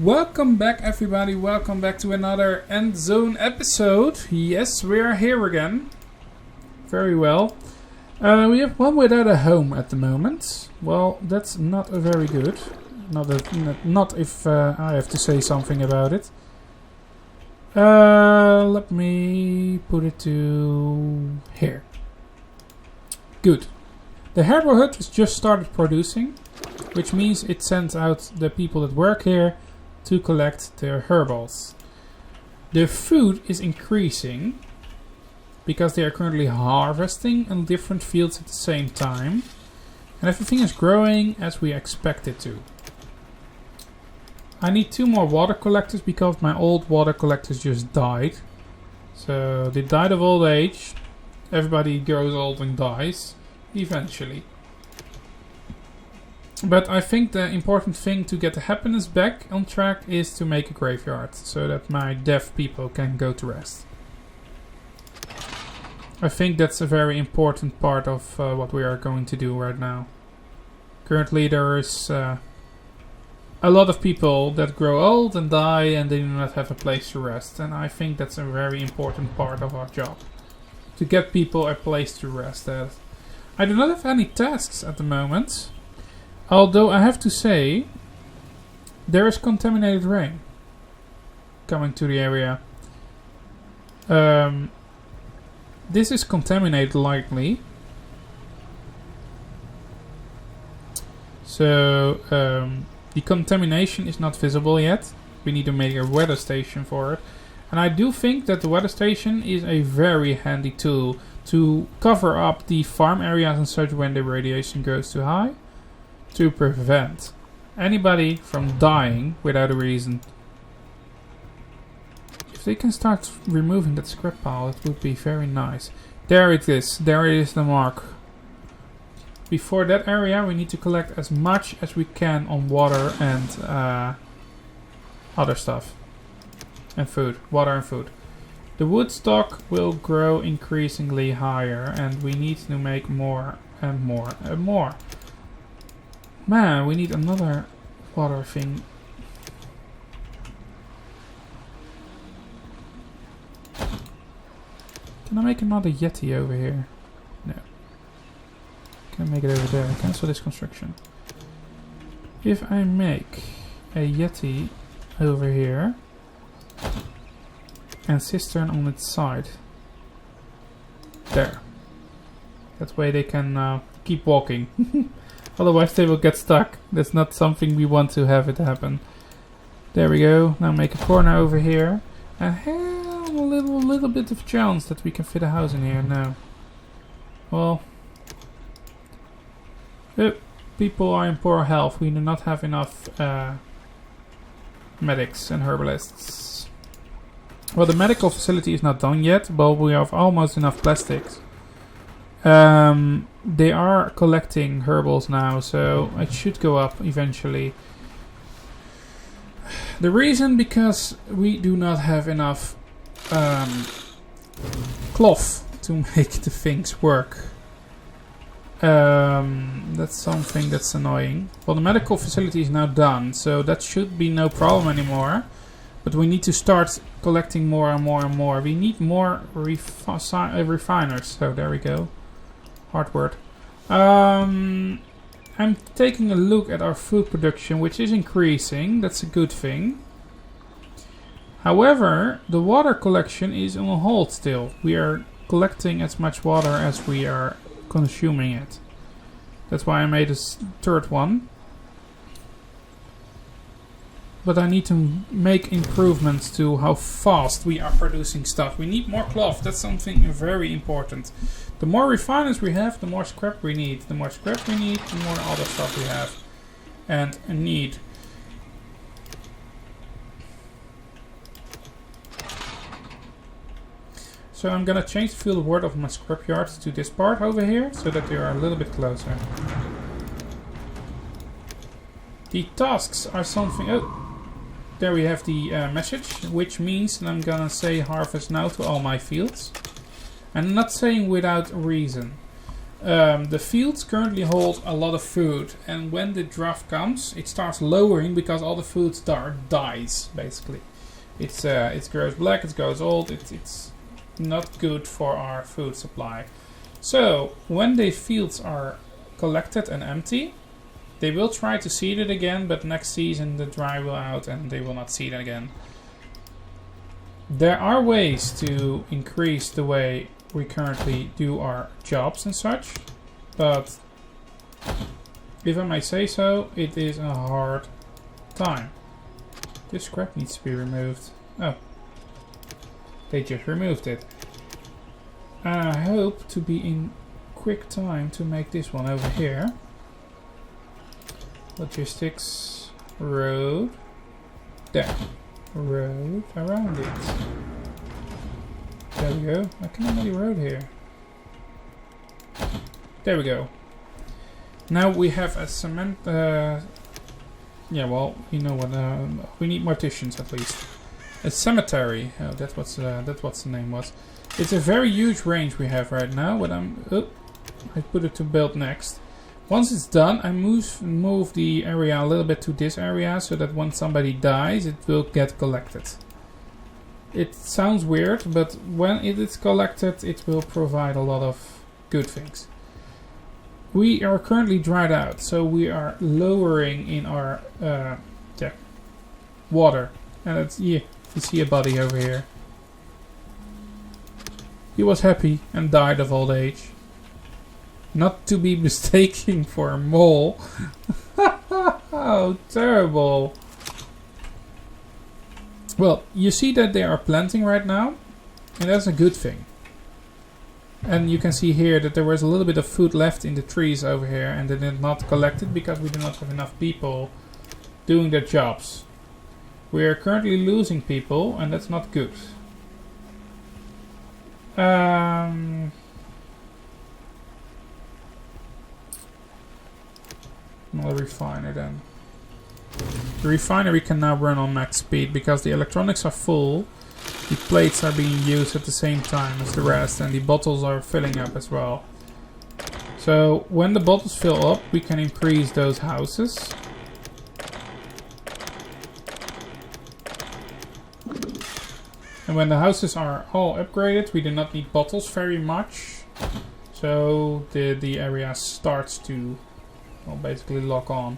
Welcome back, everybody. Welcome back to another Endzone episode. Yes, we are here again. Very well. We have one without a home at the moment. Well, that's not very good. Not if I have to say something about it. Let me put it to here. Good. The harbor hut has just started producing, which means it sends out the people that work here to collect their herbals. The food is increasing because they are currently harvesting in different fields at the same time, and everything is growing as we expect it to. I need 2 more water collectors because my old water collectors just died. So they died of old age. Everybody grows old and dies eventually. But I think the important thing to get the happiness back on track is to make a graveyard so that my deaf people can go to rest. I think that's a very important part of what we are going to do right now. Currently there is a lot of people that grow old and die and they do not have a place to rest. And I think that's a very important part of our job. To get people a place to rest at. I do not have any tasks at the moment. Although I have to say, there is contaminated rain coming to the area. This is contaminated likely. So the contamination is not visible yet. We need to make a weather station for it. And I do think that the weather station is a very handy tool to cover up the farm areas and such when the radiation goes too high. To prevent anybody from dying without a reason. If they can start removing that scrap pile, it would be very nice. There it is. There is the mark. Before that area, we need to collect as much as we can on water and other stuff. And food. Water and food. The wood stock will grow increasingly higher, and we need to make more and more and more. Man, we need another water thing. Can I make another Yeti over here? No. Can I make it over there? Cancel this construction. If I make a Yeti over here and cistern on its side. There. That way they can keep walking. Otherwise they will get stuck. That's not something we want to have it happen. There we go. Now make a corner over here. And have a little bit of chance that we can fit a house in here. No. Well. People are in poor health. We do not have enough medics and herbalists. Well, the medical facility is not done yet. But we have almost enough plastics. They are collecting herbals now, so it should go up eventually. The reason because we do not have enough cloth to make the things work. That's something that's annoying. Well, the medical facility is now done, so that should be no problem anymore. But we need to start collecting more and more and more. We need more refiners, so there we go. Hard word. I'm taking a look at our food production, which is increasing. That's a good thing. However, the water collection is on hold still. We are collecting as much water as we are consuming it. That's why I made a third one. But I need to make improvements to how fast we are producing stuff. We need more cloth. That's something very important. The more refiners we have, the more scrap we need. The more scrap we need, the more other stuff we have and need. So I'm gonna change the field of word of my scrapyard to this part over here, so that they are a little bit closer. The tasks are something... Oh, there we have the message, which means that I'm gonna say harvest now to all my fields. And I'm not saying without reason. The fields currently hold a lot of food, and when the drought comes, it starts lowering because all the food dies. Basically, it grows black, it goes old. It's not good for our food supply. So when the fields are collected and empty, they will try to seed it again, but next season the dry will out and they will not seed it again. There are ways to increase the way we currently do our jobs and such, but if I may say so, it is a hard time. This scrap needs to be removed. Oh, they just removed it. I hope to be in quick time to make this one over here. Logistics, road, there, road around it. There we go. I can already road here. There we go. Now we have a cement. Yeah, well, you know what? We need morticians at least. A cemetery. Oh, that's what the name was. It's a very huge range we have right now. But I put it to build next. Once it's done, I move the area a little bit to this area so that when somebody dies, it will get collected. It sounds weird, but when it is collected, it will provide a lot of good things. We are currently dried out, so we are lowering in our water. And it's, yeah, you see a body over here. He was happy and died of old age. Not to be mistaken for a mole. Oh, terrible. Well, you see that they are planting right now, and that's a good thing. And you can see here that there was a little bit of food left in the trees over here, and they did not collect it because we do not have enough people doing their jobs. We are currently losing people, and that's not good. Another refiner then. The refinery can now run on max speed because the electronics are full. The plates are being used at the same time as the rest, and the bottles are filling up as well. So when the bottles fill up, we can increase those houses. And when the houses are all upgraded, we do not need bottles very much. So the area starts to, well, basically lock on.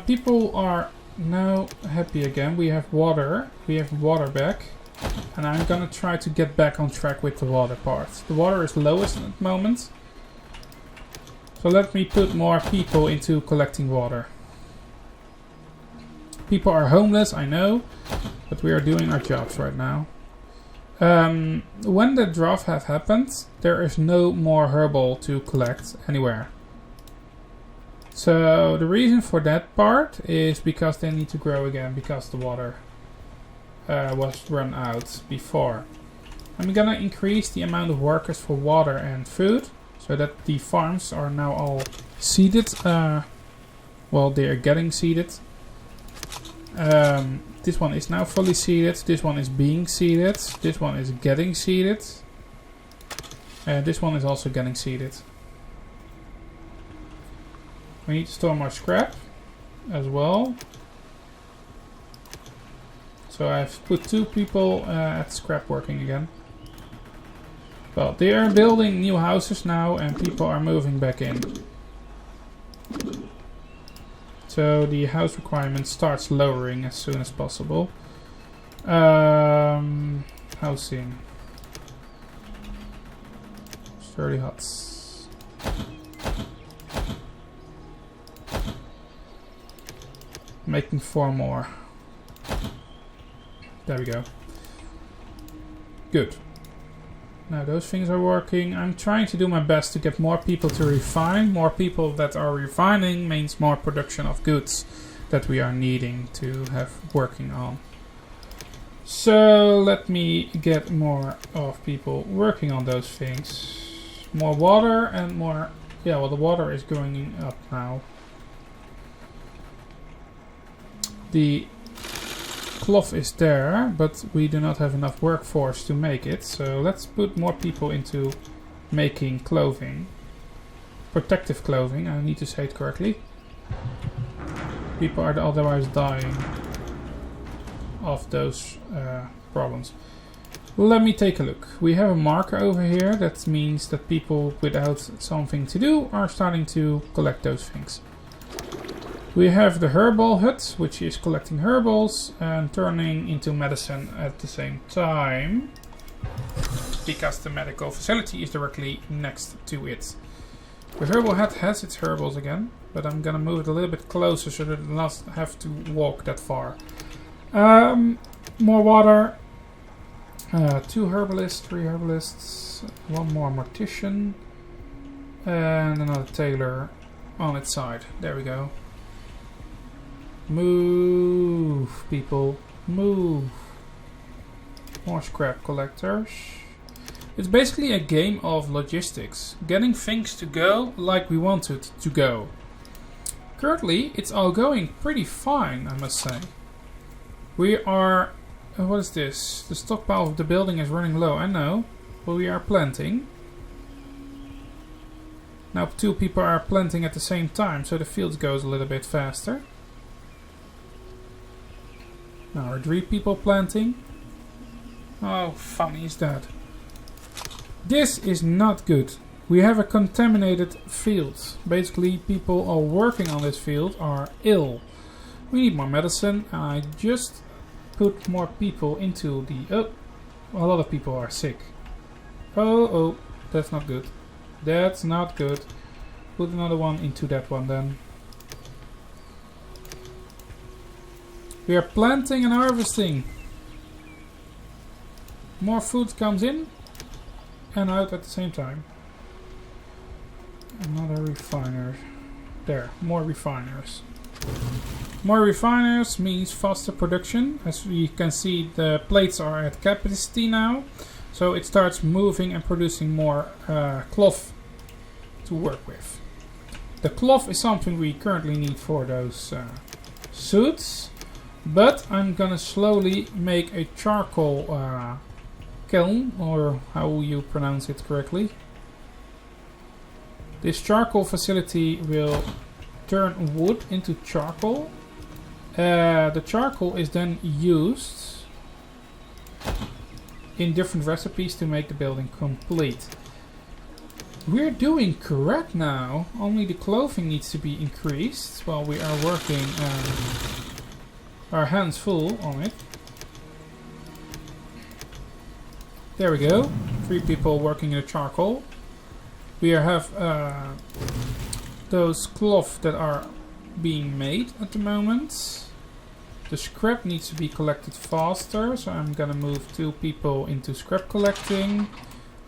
People are now happy again. We have water. We have water back. And I'm gonna try to get back on track with the water part. The water is lowest at the moment. So let me put more people into collecting water. People are homeless, I know. But we are doing our jobs right now. When the drought has happened, there is no more herbal to collect anywhere. So the reason for that part is because they need to grow again because the water was run out before. I'm gonna increase the amount of workers for water and food so that the farms are now all seeded. Well, they are getting seeded. This one is now fully seeded. This one is being seeded. This one is getting seeded. This one is also getting seeded. We need to store more scrap as well. So I've put 2 people at scrap working again. Well, they are building new houses now and people are moving back in. So the house requirement starts lowering as soon as possible. Housing. Sturdy huts. Making 4 more. There we go. Good. Now those things are working. I'm trying to do my best to get more people to refine. More people that are refining means more production of goods that we are needing to have working on. So let me get more of people working on those things. More water and more... Yeah, well, the water is going up now. The cloth is there, but we do not have enough workforce to make it. So let's put more people into making clothing. protective clothing. I need to say it correctly. People are otherwise dying of those problems. Let me take a look. We have a marker over here. That means that people without something to do are starting to collect those things. We have the herbal hut, which is collecting herbals and turning into medicine at the same time, because the medical facility is directly next to it. The herbal hut has its herbals again, but I'm gonna move it a little bit closer so that it doesn't have to walk that far. More water. 2 herbalists, 3 herbalists, 1 more mortician, and another tailor on its side. There we go. Move, people, move. More scrap collectors. It's basically a game of logistics, getting things to go like we want it to go. Currently, it's all going pretty fine, I must say. We are... what is this? The stockpile of the building is running low, I know, but we are planting. Now 2 people are planting at the same time, so the field goes a little bit faster. Now are 3 people planting. How funny is that? This is not good. We have a contaminated field. Basically, people are working on this field are ill. We need more medicine. I just put more people into the... oh, a lot of people are sick. Oh, that's not good. That's not good. Put another one into that one then. We are planting and harvesting. More food comes in and out at the same time. Another refiner. There, more refiners. More refiners means faster production. As we can see, the plates are at capacity now. So it starts moving and producing more cloth to work with. The cloth is something we currently need for those suits. But I'm gonna slowly make a charcoal kiln, or how you pronounce it correctly. This charcoal facility will turn wood into charcoal. The charcoal is then used in different recipes to make the building complete. We're doing correct now, only the clothing needs to be increased while we are working our hands full on it. There we go, 3 people working in the charcoal. We have those cloth that are being made at the moment. The scrap needs to be collected faster, so I'm gonna move 2 people into scrap collecting.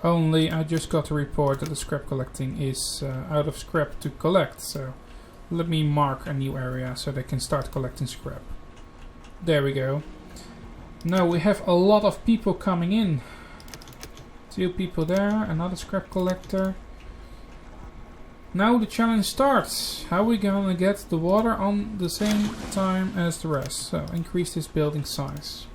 Only I just got a report that the scrap collecting is out of scrap to collect, so let me mark a new area so they can start collecting scrap. There we go. Now we have a lot of people coming in. 2 people there, another scrap collector. Now the challenge starts. How are we gonna get the water on the same time as the rest? So increase this building size.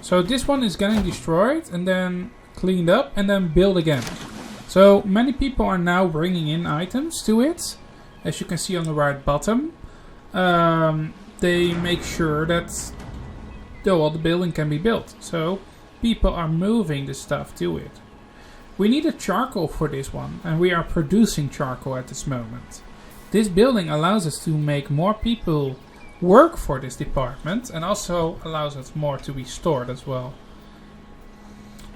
So this one is getting destroyed and then cleaned up and then built again. So many people are now bringing in items to it. As you can see on the right bottom. They make sure that the building can be built. So people are moving the stuff to it. We need a charcoal for this one, and we are producing charcoal at this moment. This building allows us to make more people work for this department, and also allows us more to be stored as well.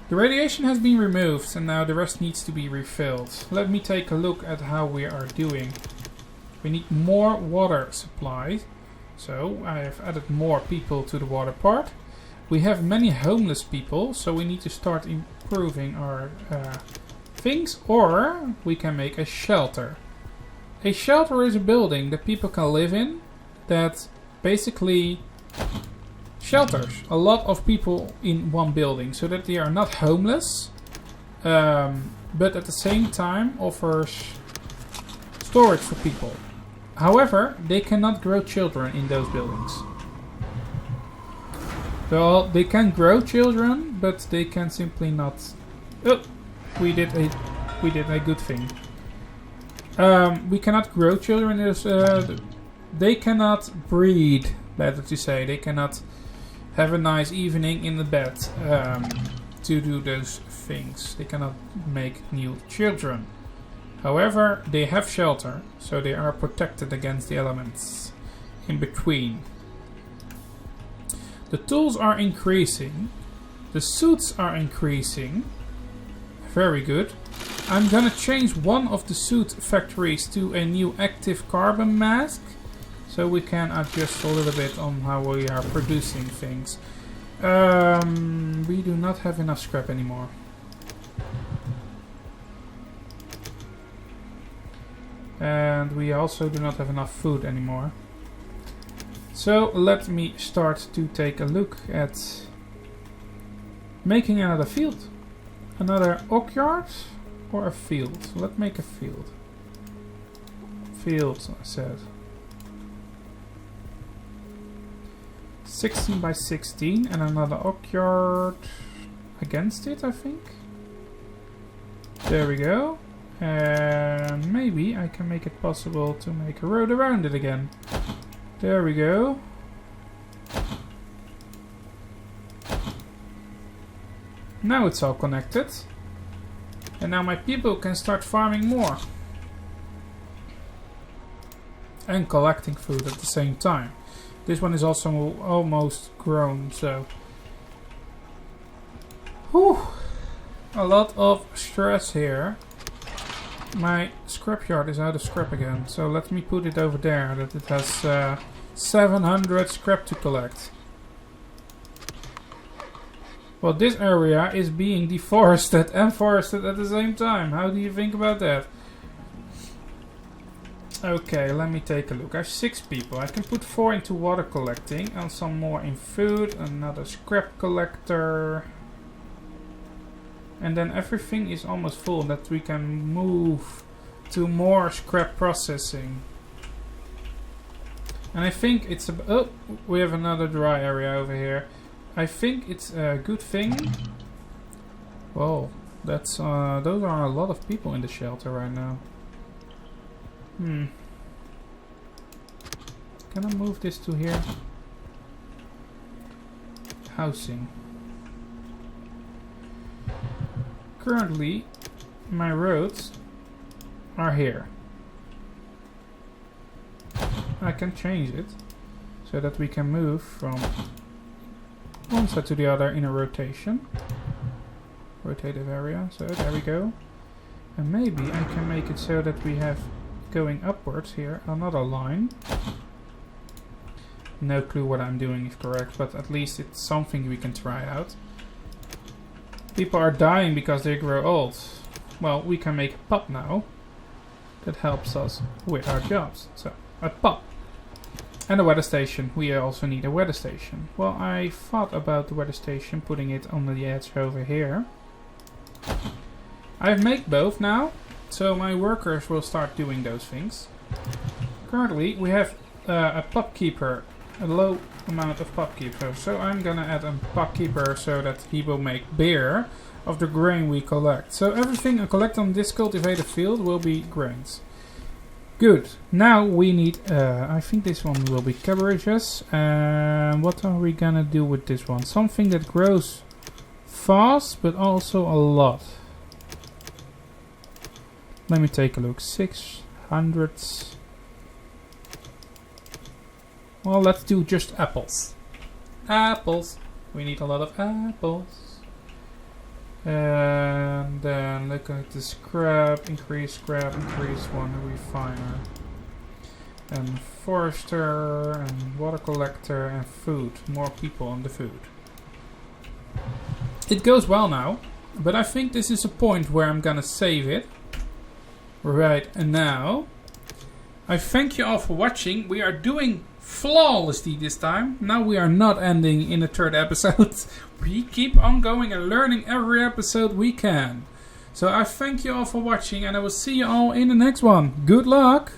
The radiation has been removed, and now the rest needs to be refilled. Let me take a look at how we are doing. We need more water supply, so I have added more people to the water part. We have many homeless people, so we need to start improving our things, or we can make a shelter. A shelter is a building that people can live in that basically shelters a lot of people in one building so that they are not homeless, but at the same time offers storage for people. However, they cannot grow children in those buildings. Well, they can grow children, but they can simply not Oh, we did a good thing. We cannot grow children. They cannot breed, better to say. They cannot have a nice evening in the bed to do those things. They cannot make new children. However, they have shelter, so they are protected against the elements in between. The tools are increasing. The suits are increasing. Very good. I'm gonna change one of the suit factories to a new active carbon mask, so we can adjust a little bit on how we are producing things. We do not have enough scrap anymore. And we also do not have enough food anymore. So let me start to take a look at making another field. Another oak yard or a field? Let's make a field. Field, I said. 16 by 16 and another oak yard against it, I think. There we go. And maybe I can make it possible to make a road around it again. There we go. Now it's all connected. And now my people can start farming more. And collecting food at the same time. This one is also almost grown, so... Whew! A lot of stress here. My scrapyard is out of scrap again, so let me put it over there, that it has 700 scrap to collect. Well, this area is being deforested and forested at the same time. How do you think about that? Okay, let me take a look. I have 6 people. I can put 4 into water collecting and some more in food. Another scrap collector. And then everything is almost full that we can move to more scrap processing. And I think it's a... Oh, we have another dry area over here. I think it's a good thing. Whoa, that's those are a lot of people in the shelter right now. Can I move this to here? Housing. Currently, my roads are here. I can change it so that we can move from one side to the other in a rotation. Rotative area, so there we go. And maybe I can make it so that we have going upwards here another line. No clue what I'm doing is correct, but at least it's something we can try out. People are dying because they grow old. Well, we can make a pub now. That helps us with our jobs. So, a pub. And a weather station. We also need a weather station. Well, I thought about the weather station, putting it on the edge over here. I've made both now, so my workers will start doing those things. Currently, we have a pub keeper, a low amount of pub keepers. So I'm gonna add a pub keeper so that he will make beer of the grain we collect. So everything I collect on this cultivated field will be grains. Good. Now we need, I think this one will be cabbages. And what are we gonna do with this one? Something that grows fast, but also a lot. Let me take a look. 600. Well, let's do just apples. Apples. We need a lot of apples. And then look at the scrap, increase one refiner. And forester, and water collector, and food. More people on the food. It goes well now, but I think this is a point where I'm gonna save it. Right, and now, I thank you all for watching. We are doing flawlessly this time. Now we are not ending in the 3rd episode. We keep on going and learning every episode we can. So I thank you all for watching, and I will see you all in the next one. Good luck!